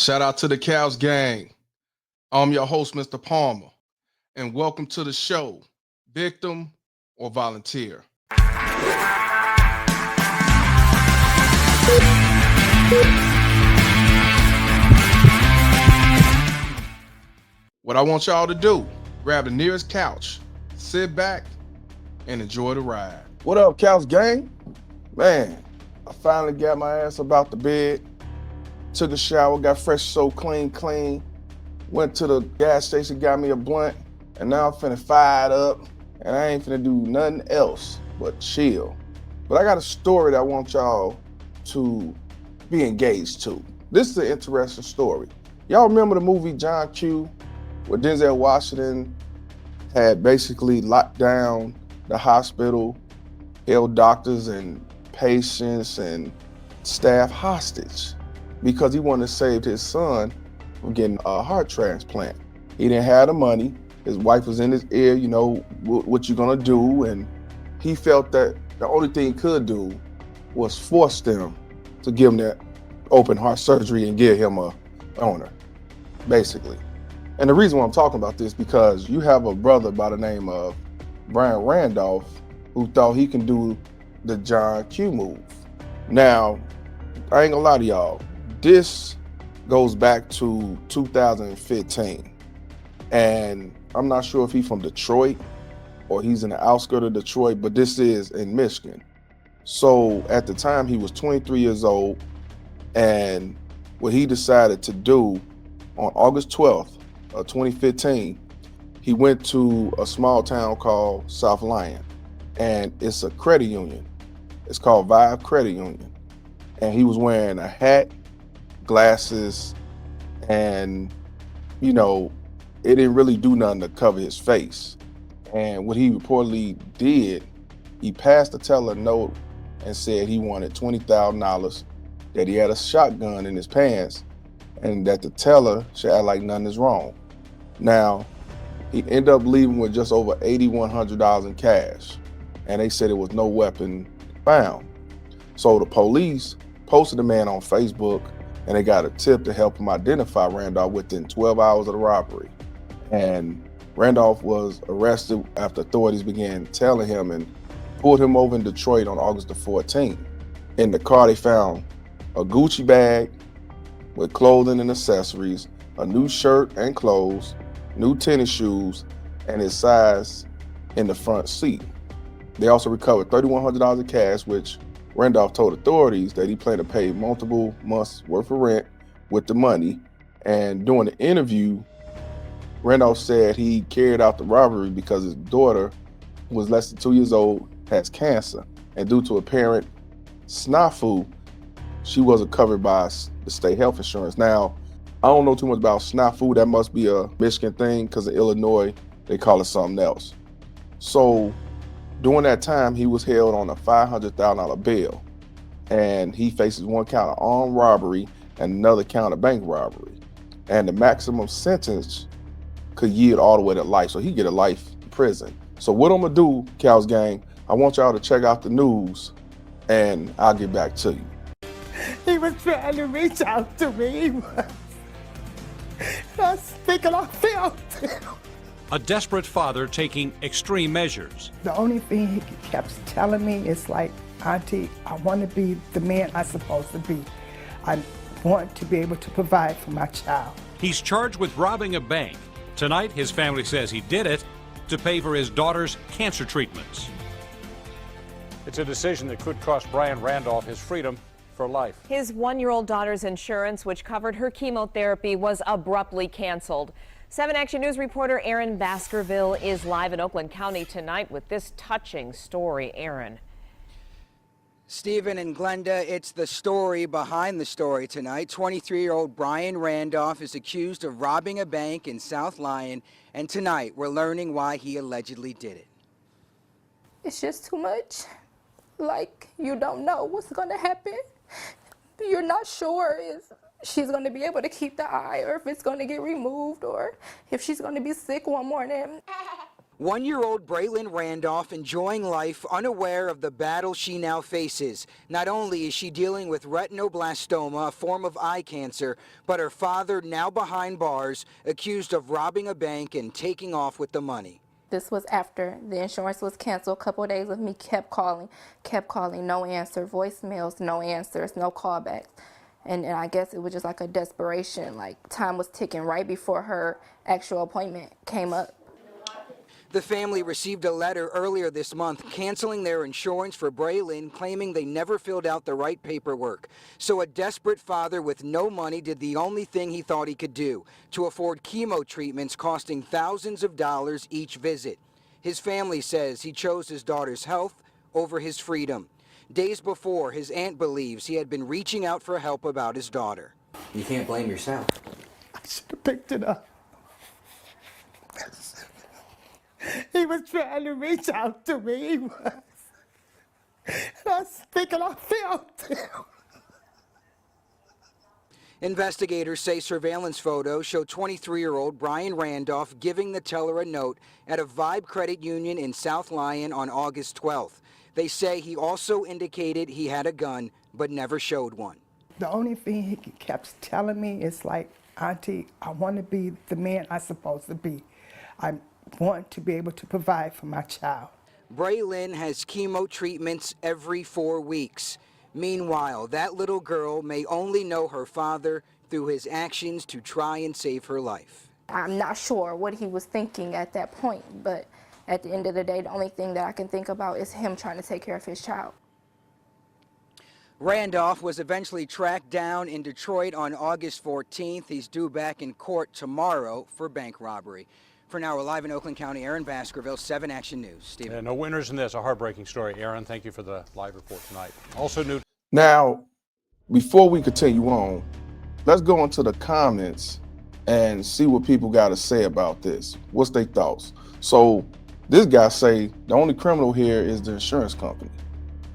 Shout out to the Cows Gang. I'm your host, Mr. Palmer, and welcome to the show, Victim or Volunteer. What I want y'all to do, grab the nearest couch, sit back, and enjoy the ride. What up, Cows Gang? Man, I finally got my ass up out the bed, took a shower, got fresh, so clean, went to the gas station, got me a blunt, and now I'm finna fire it up, and I ain't finna do nothing else but chill. But I got a story that I want y'all to be engaged to. This is an interesting story. Y'all remember the movie John Q, where Denzel Washington had basically locked down the hospital, held doctors and patients and staff hostage because he wanted to save his son from getting a heart transplant. He didn't have the money. His wife was in his ear, what you gonna do? And he felt that the only thing he could do was force them to give him that open heart surgery and give him a owner, basically. And the reason why I'm talking about this because you have a brother by the name of Brian Randolph who thought he can do the John Q move. Now, I ain't gonna lie to y'all, this goes back to 2015. And I'm not sure if he's from Detroit or he's in the outskirts of Detroit, but this is in Michigan. So at the time he was 23 years old, and what he decided to do on August 12th of 2015, he went to a small town called South Lyon, and it's a credit union. It's called Vive Credit Union. And he was wearing a hat, glasses, and it didn't really do nothing to cover his face. And what he reportedly did, he passed the teller a note and said he wanted $20,000, that he had a shotgun in his pants, and that the teller should act like nothing is wrong. Now, he ended up leaving with just over $8,100 in cash, and they said there was no weapon found. So the police posted the man on Facebook, and they got a tip to help him identify Randolph within 12 hours of the robbery. And Randolph was arrested after authorities began tailing him and pulled him over in Detroit on August the 14th. In the car, they found a Gucci bag with clothing and accessories, a new shirt and clothes, new tennis shoes, and his size in the front seat. They also recovered $3,100 in cash, which Randolph told authorities that he planned to pay multiple months worth of rent with the money. And during the interview, Randolph said he carried out the robbery because his daughter, who was less than 2 years old, has cancer. And due to apparent snafu, she wasn't covered by the state health insurance. Now, I don't know too much about snafu. That must be a Michigan thing because in Illinois, they call it something else. So during that time, he was held on a $500,000 bail, and he faces one count of armed robbery and another count of bank robbery. And the maximum sentence could yield all the way to life. So he get a life in prison. So what I'm gonna do, Cows Gang, I want y'all to check out the news, and I'll get back to you. He was trying to reach out to me. I was thinking I failed him. A desperate father taking extreme measures. The only thing he kept telling me is like, Auntie, I want to be the man I'm supposed to be. I want to be able to provide for my child. He's charged with robbing a bank. Tonight, his family says he did it to pay for his daughter's cancer treatments. It's a decision that could cost Brian Randolph his freedom for life. His one-year-old daughter's insurance, which covered her chemotherapy, was abruptly canceled. 7 Action News reporter Aaron Baskerville is live in Oakland County tonight with this touching story. Aaron. Stephen and Glenda, it's the story behind the story tonight. 23-year-old Brian Randolph is accused of robbing a bank in South Lyon, and tonight we're learning why he allegedly did it. It's just too much. Like, you don't know what's going to happen. You're not sure if she's going to be able to keep the eye or if it's going to get removed or if she's going to be sick one morning. 1-year-old Brian Randolph enjoying life, unaware of the battle she now faces. Not only is she dealing with retinoblastoma, a form of eye cancer, but her father now behind bars, accused of robbing a bank and taking off with the money. This was after the insurance was canceled. A couple of days of me kept calling, no answer, voicemails, no answers, no callbacks. And I guess it was just like a desperation, like time was ticking right before her actual appointment came up. The family received a letter earlier this month canceling their insurance for Braylon, claiming they never filled out the right paperwork. So a desperate father with no money did the only thing he thought he could do, to afford chemo treatments costing thousands of dollars each visit. His family says he chose his daughter's health over his freedom. Days before, his aunt believes he had been reaching out for help about his daughter. You can't blame yourself. I should have picked it up. He was trying to reach out to me. He was. And I was thinking I felt him. Investigators say surveillance photos show 23-year-old Brian Randolph giving the teller a note at a Vibe Credit Union in South Lyon on August 12th. They say he also indicated he had a gun, but never showed one. The only thing he kept telling me is like, Auntie, I want to be the man I'm supposed to be. I want to be able to provide for my child. Braylon has chemo treatments every 4 weeks. Meanwhile, that little girl may only know her father through his actions to try and save her life. I'm not sure what he was thinking at that point, but at the end of the day, the only thing that I can think about is him trying to take care of his child. Randolph was eventually tracked down in Detroit on August 14th. He's due back in court tomorrow for bank robbery. For now, we're live in Oakland County. Aaron Baskerville, 7 Action News. Stephen. And no winners in this. A heartbreaking story. Aaron, thank you for the live report tonight. Also new. Now, before we continue on, let's go into the comments and see what people got to say about this. What's their thoughts? So this guy say the only criminal here is the insurance company.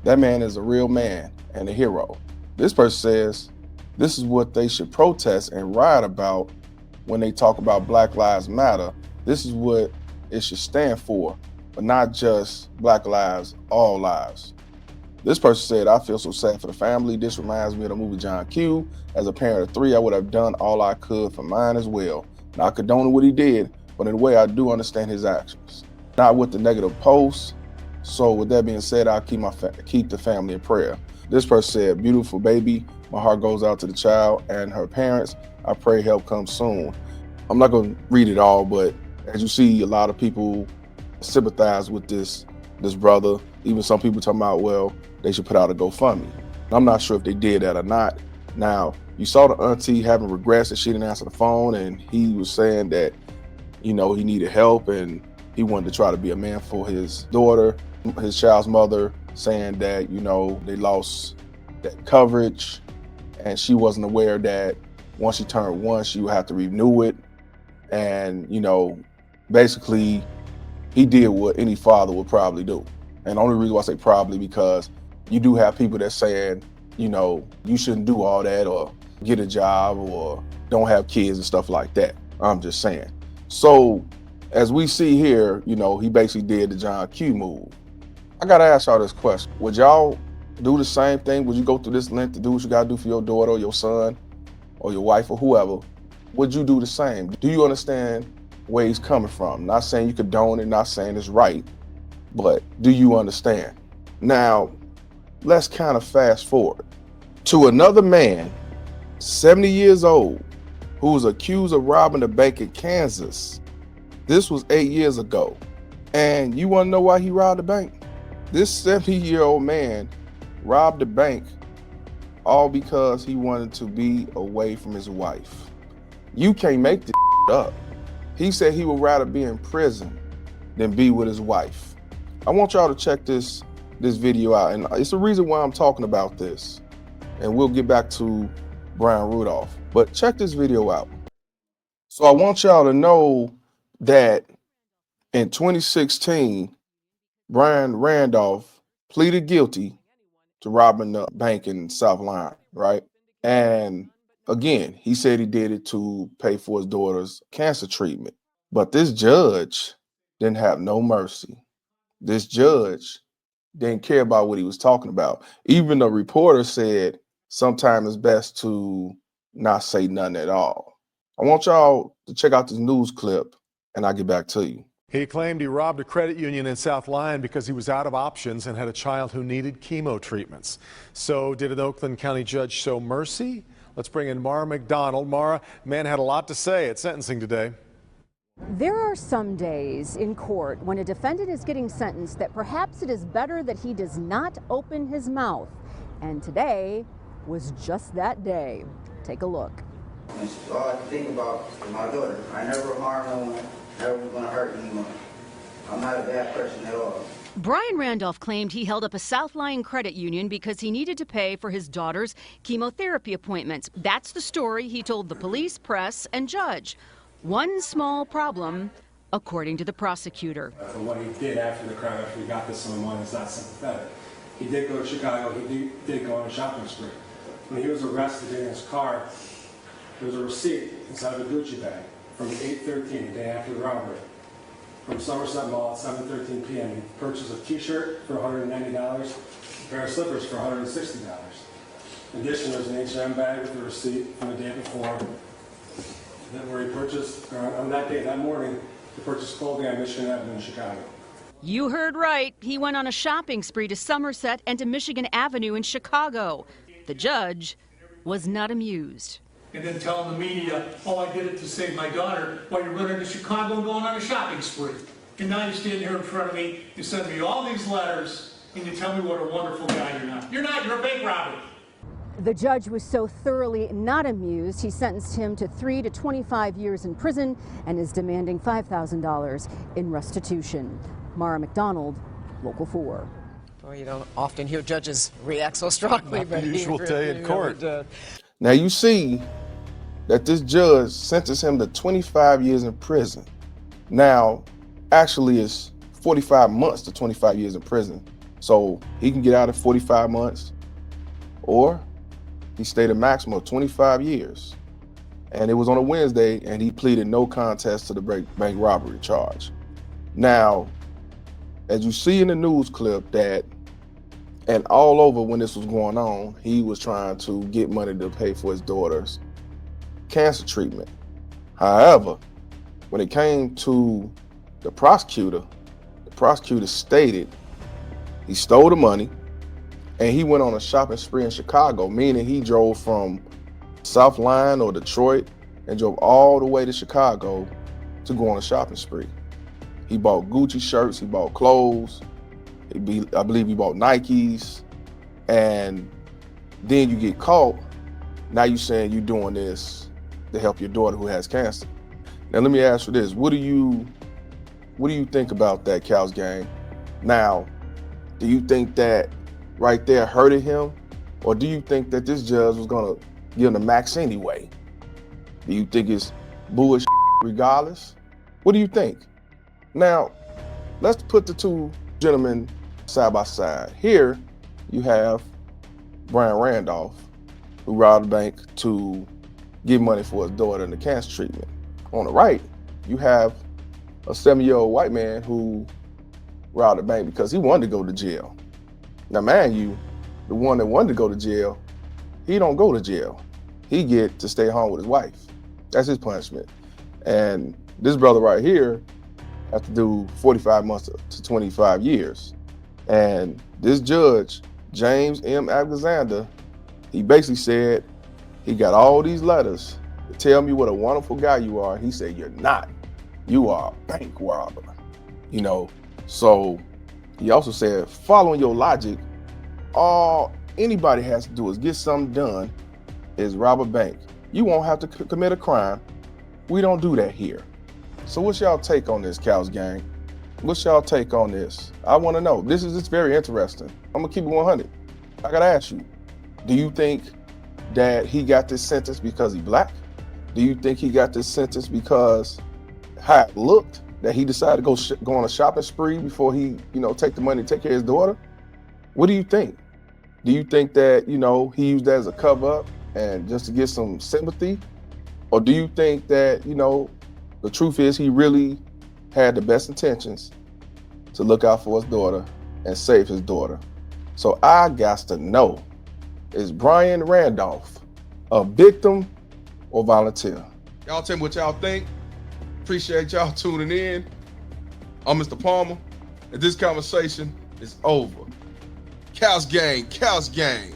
That man is a real man and a hero. This person says this is what they should protest and riot about when they talk about Black Lives Matter. This is what it should stand for, but not just Black lives, all lives. This person said, I feel so sad for the family. This reminds me of the movie John Q. As a parent of 3, I would have done all I could for mine as well. Not condoning what he did, but in a way I do understand his actions. Not with the negative posts. So with that being said, I'll keep the family in prayer. This person said, beautiful baby. My heart goes out to the child and her parents. I pray help comes soon. I'm not going to read it all, but as you see, a lot of people sympathize with this brother. Even some people talking about, well, they should put out a GoFundMe. I'm not sure if they did that or not. Now, you saw the auntie having regrets that she didn't answer the phone, and he was saying that, you know, he needed help and he wanted to try to be a man for his daughter, his child's mother, saying that, you know, they lost that coverage and she wasn't aware that once she turned 1, she would have to renew it. And, you know, basically he did what any father would probably do. And the only reason why I say probably because you do have people that saying, you know, you shouldn't do all that or get a job or don't have kids and stuff like that. I'm just saying. So as we see here, you know, he basically did the John Q move. I gotta ask y'all this question. Would y'all do the same thing? Would you go through this length to do what you gotta do for your daughter or your son or your wife or whoever? Would you do the same? Do you understand where he's coming from? Not saying you condone it, not saying it's right, but do you understand? Now, let's kind of fast forward to another man, 70 years old, who was accused of robbing a bank in Kansas. This was 8 years ago. And you want to know why he robbed the bank? This 70-year-old man robbed the bank all because he wanted to be away from his wife. You can't make this up. He said he would rather be in prison than be with his wife. I want y'all to check this video out, and it's the reason why I'm talking about this. And we'll get back to Brian Randolph, but check this video out. So I want y'all to know that in 2016, Brian Randolph pleaded guilty to robbing a bank in South Lyon, right? And again, he said he did it to pay for his daughter's cancer treatment. But this judge didn't have no mercy. This judge didn't care about what he was talking about. Even the reporter said sometimes it's best to not say nothing at all. I want y'all to check out this news clip and I'll get back to you. He claimed he robbed a credit union in South Lyon because he was out of options and had a child who needed chemo treatments. So did an Oakland County judge show mercy? Let's bring in Mara McDonald. Mara, man had a lot to say at sentencing today. There are some days in court when a defendant is getting sentenced that perhaps it is better that he does not open his mouth. And today was just that day. Take a look. All I can think about is my daughter. I never harm no one, never gonna hurt anyone. I'm not a bad person at all. Brian Randolph claimed he held up a South Lyon credit union because he needed to pay for his daughter's chemotherapy appointments. That's the story he told the police, press, and judge. One small problem, according to the prosecutor. For what he did after the crime, after he got this sum of money, is not sympathetic. He did go to Chicago, he did go on a shopping spree. When he was arrested in his car, there was a receipt inside of a Gucci bag from 8/13, the day after the robbery. From Somerset Mall at 7:13 p.m. He purchased a t-shirt for $190, a pair of slippers for $160. In addition, there's an H&M bag with a receipt from the day before, where he purchased, on that day, that morning, he purchased clothing on Michigan Avenue in Chicago. You heard right. He went on a shopping spree to Somerset and to Michigan Avenue in Chicago. The judge was not amused. And then telling the media, oh, I did it to save my daughter, while you're running to Chicago and going on a shopping spree. And now you stand here in front of me, you send me all these letters, and you tell me what a wonderful guy you're not. You're not, you're a bank robber. The judge was so thoroughly not amused, he sentenced him to 3 to 25 years in prison and is demanding $5,000 in restitution. Mara McDonald, Local 4. Well, you don't often hear judges react so strongly. Not the usual day in court. Now you see that this judge sentenced him to 25 years in prison. Now, actually it's 45 months to 25 years in prison. So he can get out in 45 months, or he stayed a maximum of 25 years. And it was on a Wednesday, and he pleaded no contest to the bank robbery charge. Now, as you see in the news clip that, and all over when this was going on, he was trying to get money to pay for his daughter's cancer treatment. However, when it came to the prosecutor stated he stole the money and he went on a shopping spree in Chicago, meaning he drove from South Lyon or Detroit and drove all the way to Chicago to go on a shopping spree. He bought Gucci shirts, he bought clothes, I believe he bought Nikes, and then you get caught. Now you're saying you're doing this to help your daughter who has cancer. Now let me ask you this: what do you think about that, Cal's gang? Now, do you think that right there hurted him, or do you think that this judge was gonna give him the max anyway? Do you think it's bullshit regardless? What do you think? Now, let's put the two gentlemen side by side. Here you have Brian Randolph, who robbed a bank to get money for his daughter in the cancer treatment. On the right, you have a 7-year-old white man who robbed a bank because he wanted to go to jail. Now, mind you, the one that wanted to go to jail, he don't go to jail. He get to stay home with his wife. That's his punishment. And this brother right here has to do 45 months to 25 years. And this judge, James M. Alexander, he basically said he got all these letters to tell me what a wonderful guy you are. He said, you're not. You are a bank robber. You know, so he also said, following your logic, all anybody has to do is get something done is rob a bank. You won't have to commit a crime. We don't do that here. So what's y'all take on this, Cal's gang? What's y'all take on this? I want to know. It's very interesting. I'm gonna keep it 100. I gotta ask you, do you think that he got this sentence because he black? Do you think he got this sentence because how it looked, that he decided to go on a shopping spree before he, take the money to take care of his daughter? What do you think? Do you think that, he used that as a cover up and just to get some sympathy? Or do you think that, the truth is he really had the best intentions to look out for his daughter and save his daughter. So I got to know, is Brian Randolph a victim or volunteer? Y'all tell me what y'all think. Appreciate y'all tuning in. I'm Mr. Palmer, and this conversation is over. Couch gang, couch gang.